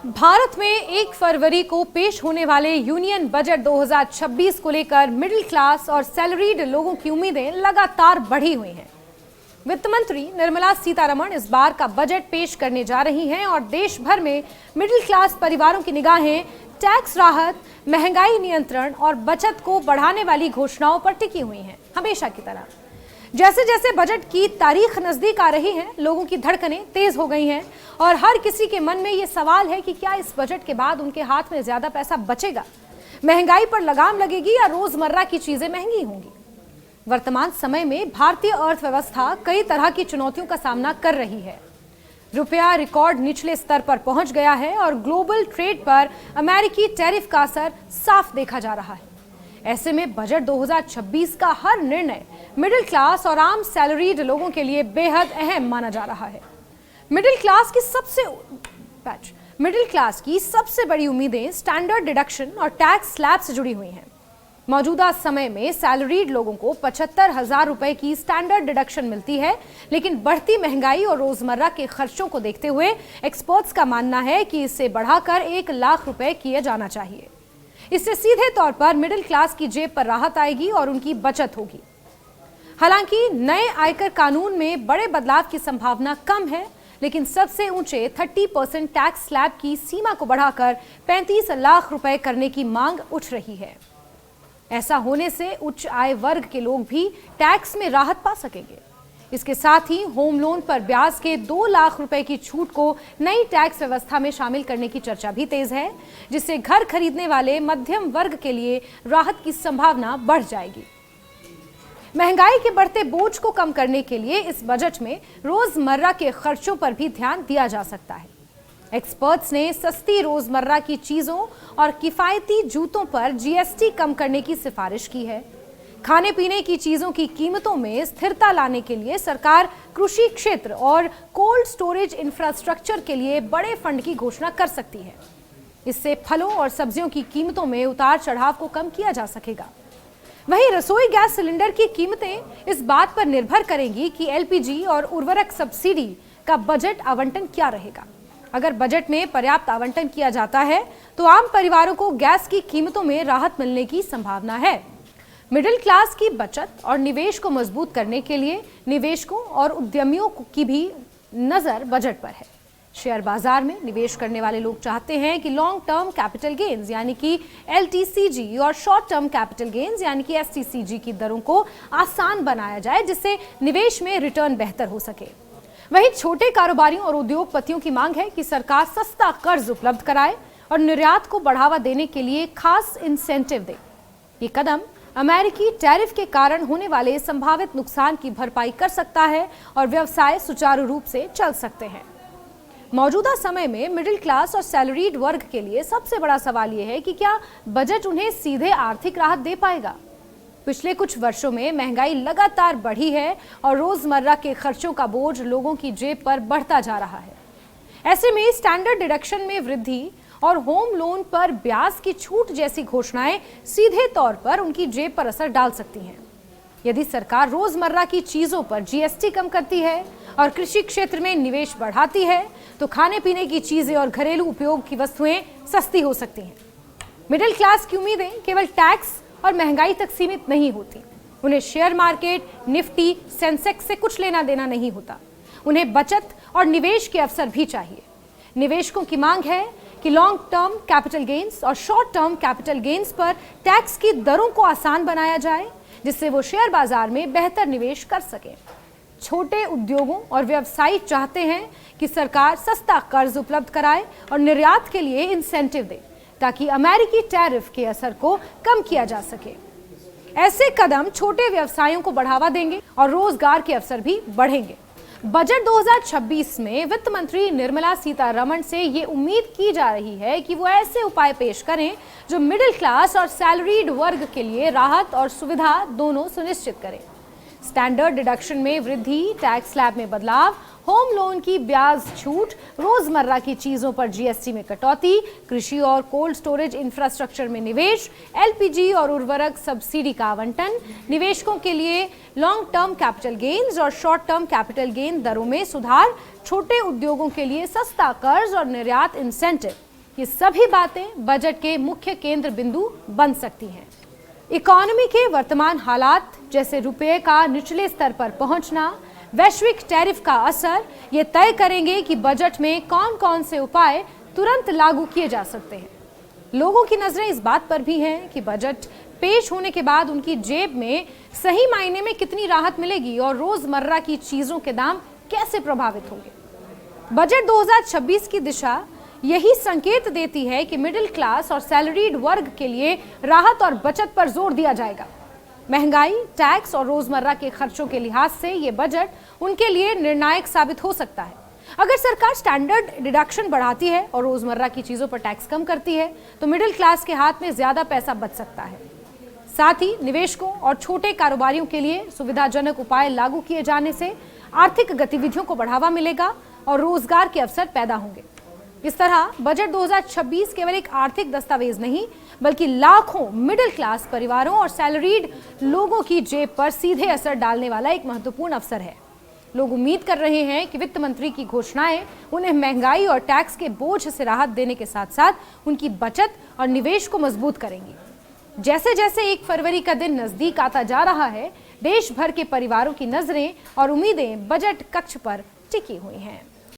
भारत में 1 फरवरी को पेश होने वाले यूनियन बजट 2026 को लेकर मिडिल क्लास और सैलरीड लोगों की उम्मीदें लगातार बढ़ी हुई हैं। वित्त मंत्री निर्मला सीतारमण इस बार का बजट पेश करने जा रही हैं और देश भर में मिडिल क्लास परिवारों की निगाहें टैक्स राहत, महंगाई नियंत्रण और बचत को बढ़ाने वाली घोषणाओं पर टिकी हुई हैं। हमेशा की तरह जैसे जैसे बजट की तारीख नजदीक आ रही है, लोगों की धड़कनें तेज हो गई हैं और हर किसी के मन में ये सवाल है कि क्या इस बजट के बाद उनके हाथ में ज्यादा पैसा बचेगा, महंगाई पर लगाम लगेगी या रोजमर्रा की चीजें महंगी होंगी। वर्तमान समय में भारतीय अर्थव्यवस्था कई तरह की चुनौतियों का सामना कर रही है। रुपया रिकॉर्ड निचले स्तर पर पहुंच गया है और ग्लोबल ट्रेड पर अमेरिकी टैरिफ का असर साफ देखा जा रहा है। ऐसे में बजट 2026 का हर निर्णय मिडिल क्लास और आम सैलरीड लोगों के लिए बेहद अहम माना जा रहा है। मिडिल क्लास की सबसे बड़ी उम्मीदें स्टैंडर्ड डिडक्शन और टैक्स स्लैब से जुड़ी हुई हैं। मौजूदा समय में सैलरीड लोगों को 75,000 रुपए की स्टैंडर्ड डिडक्शन मिलती है, लेकिन बढ़ती महंगाई और रोजमर्रा के खर्चों को देखते हुए एक्सपर्ट्स का मानना है कि इसे बढ़ाकर 1 लाख रुपए किया जाना चाहिए। इससे सीधे तौर पर मिडिल क्लास की जेब पर राहत आएगी और उनकी बचत होगी। हालांकि नए आयकर कानून में बड़े बदलाव की संभावना कम है, लेकिन सबसे ऊंचे 30% टैक्स स्लैब की सीमा को बढ़ाकर 35 लाख रुपए करने की मांग उठ रही है। ऐसा होने से उच्च आय वर्ग के लोग भी टैक्स में राहत पा सकेंगे। इसके साथ ही होम लोन पर ब्याज के 2 लाख रुपए की छूट को नई टैक्स व्यवस्था में शामिल करने की चर्चा भी तेज है, जिससे घर खरीदने वाले मध्यम वर्ग के लिए राहत की संभावना बढ़ जाएगी। महंगाई के बढ़ते बोझ को कम करने के लिए इस बजट में रोजमर्रा के खर्चों पर भी ध्यान दिया जा सकता है। एक्सपर्ट्स ने सस्ती रोजमर्रा की चीजों और किफायती जूतों पर जीएसटी कम करने की सिफारिश की है। खाने पीने की चीजों की कीमतों में स्थिरता लाने के लिए सरकार कृषि क्षेत्र और कोल्ड स्टोरेज इंफ्रास्ट्रक्चर के लिए बड़े फंड की घोषणा कर सकती है। इससे फलों और सब्जियों की कीमतों में उतार चढ़ाव को कम किया जा सकेगा। वहीं रसोई गैस सिलेंडर की कीमतें इस बात पर निर्भर करेंगी कि एलपीजी और उर्वरक सब्सिडी का बजट आवंटन क्या रहेगा। अगर बजट में पर्याप्त आवंटन किया जाता है तो आम परिवारों को गैस की कीमतों में राहत मिलने की संभावना है। मिडिल क्लास की बचत और निवेश को मजबूत करने के लिए निवेशकों और उद्यमियों की भी नजर बजट पर है। शेयर बाजार में निवेश करने वाले लोग चाहते हैं कि लॉन्ग टर्म कैपिटल गेन्स यानी कि एलटीसीजी और शॉर्ट टर्म कैपिटल गेन्स यानी कि एसटीसीजी की दरों को आसान बनाया जाए, जिससे निवेश में रिटर्न बेहतर हो सके। वहीं छोटे कारोबारियों और उद्योगपतियों की मांग है कि सरकार सस्ता कर्ज उपलब्ध कराए और निर्यात को बढ़ावा देने के लिए खास इंसेंटिव दे। ये कदम अमेरिकी टैरिफ के कारण होने वाले संभावित नुकसान की भरपाई कर सकता है और व्यवसाय सुचारू रूप से चल सकते हैं। मौजूदा समय में मिडिल क्लास और सैलरीड वर्ग के लिए सबसे बड़ा सवाल यह है कि क्या बजट उन्हें सीधे आर्थिक राहत दे पाएगा। पिछले कुछ वर्षों में महंगाई लगातार बढ़ी है और रोजमर्रा के खर्चों का बोझ लोगों की जेब पर बढ़ता जा रहा है। ऐसे में स्टैंडर्ड डिडक्शन में वृद्धि और होम लोन पर ब्याज की छूट जैसी घोषणाएं सीधे तौर पर उनकी जेब पर असर डाल सकती हैं। यदि सरकार रोजमर्रा की चीजों पर जीएसटी कम करती है और कृषि क्षेत्र में निवेश बढ़ाती है तो खाने पीने की चीजें और घरेलू उपयोग की वस्तुएं सस्ती हो सकती हैं। मिडिल क्लास की उम्मीदें केवल टैक्स और महंगाई तक सीमित नहीं होती। उन्हें शेयर मार्केट, निफ्टी, सेंसेक्स से कुछ लेना देना नहीं होता। उन्हें बचत और निवेश के अवसर भी चाहिए। निवेशकों की मांग है कि लॉन्ग टर्म कैपिटल गेन्स और शॉर्ट टर्म कैपिटल गेन्स पर टैक्स की दरों को आसान बनाया जाए, जिससे वो शेयर बाजार में बेहतर निवेश कर सकें। छोटे उद्योगों और व्यवसायी चाहते हैं कि सरकार सस्ता कर्ज उपलब्ध कराए और निर्यात के लिए इंसेंटिव दे, ताकि अमेरिकी टैरिफ के असर को कम किया जा सके। ऐसे कदम छोटे व्यवसायों को बढ़ावा देंगे और रोजगार के अवसर भी बढ़ेंगे। बजट 2026 में वित्त मंत्री निर्मला सीतारमण से ये उम्मीद की जा रही है कि वो ऐसे उपाय पेश करें जो मिडिल क्लास और सैलरीड वर्ग के लिए राहत और सुविधा दोनों सुनिश्चित करें। स्टैंडर्ड डिडक्शन में वृद्धि, टैक्स स्लैब में बदलाव, होम लोन की ब्याज छूट, रोजमर्रा की चीजों पर जीएसटी में कटौती, कृषि और कोल्ड स्टोरेज इंफ्रास्ट्रक्चर में निवेश, एलपीजी और उर्वरक सब्सिडी का आवंटन, निवेशकों के लिए लॉन्ग टर्म कैपिटल गेन्स और शॉर्ट टर्म कैपिटल गेन दरों में सुधार, छोटे उद्योगों के लिए सस्ता कर्ज और निर्यात इंसेंटिव, ये सभी बातें बजट के मुख्य केंद्र बिंदु बन सकती हैं। इकोनॉमी के वर्तमान हालात जैसे रुपये का निचले स्तर पर पहुंचना, वैश्विक टैरिफ का असर, ये तय करेंगे कि बजट में कौन कौन से उपाय तुरंत लागू किए जा सकते हैं। लोगों की नजरें इस बात पर भी हैं कि बजट पेश होने के बाद उनकी जेब में सही मायने में कितनी राहत मिलेगी और रोजमर्रा की चीजों के दाम कैसे प्रभावित होंगे। बजट 2026 की दिशा यही संकेत देती है कि मिडिल क्लास और सैलरीड वर्ग के लिए राहत और बचत पर जोर दिया जाएगा। महंगाई, टैक्स और रोजमर्रा के खर्चों के लिहाज से ये बजट उनके लिए निर्णायक साबित हो सकता है। अगर सरकार स्टैंडर्ड डिडक्शन बढ़ाती है और रोजमर्रा की चीजों पर टैक्स कम करती है तो मिडिल क्लास के हाथ में ज्यादा पैसा बच सकता है। साथ ही निवेशकों और छोटे कारोबारियों के लिए सुविधाजनक उपाय लागू किए जाने से आर्थिक गतिविधियों को बढ़ावा मिलेगा और रोजगार के अवसर पैदा होंगे। इस तरह बजट 2026 केवल एक आर्थिक दस्तावेज नहीं बल्कि लाखों मिडिल क्लास परिवारों और सैलरीड लोगों की जेब पर सीधे असर डालने वाला एक महत्वपूर्ण अवसर है। लोग उम्मीद कर रहे हैं कि वित्त मंत्री की घोषणाएं उन्हें महंगाई और टैक्स के बोझ से राहत देने के साथ साथ उनकी बचत और निवेश को मजबूत करेंगी। जैसे जैसे 1 फरवरी का दिन नजदीक आता जा रहा है, देश भर के परिवारों की नजरें और उम्मीदें बजट कक्ष पर टिकी हुई हैं।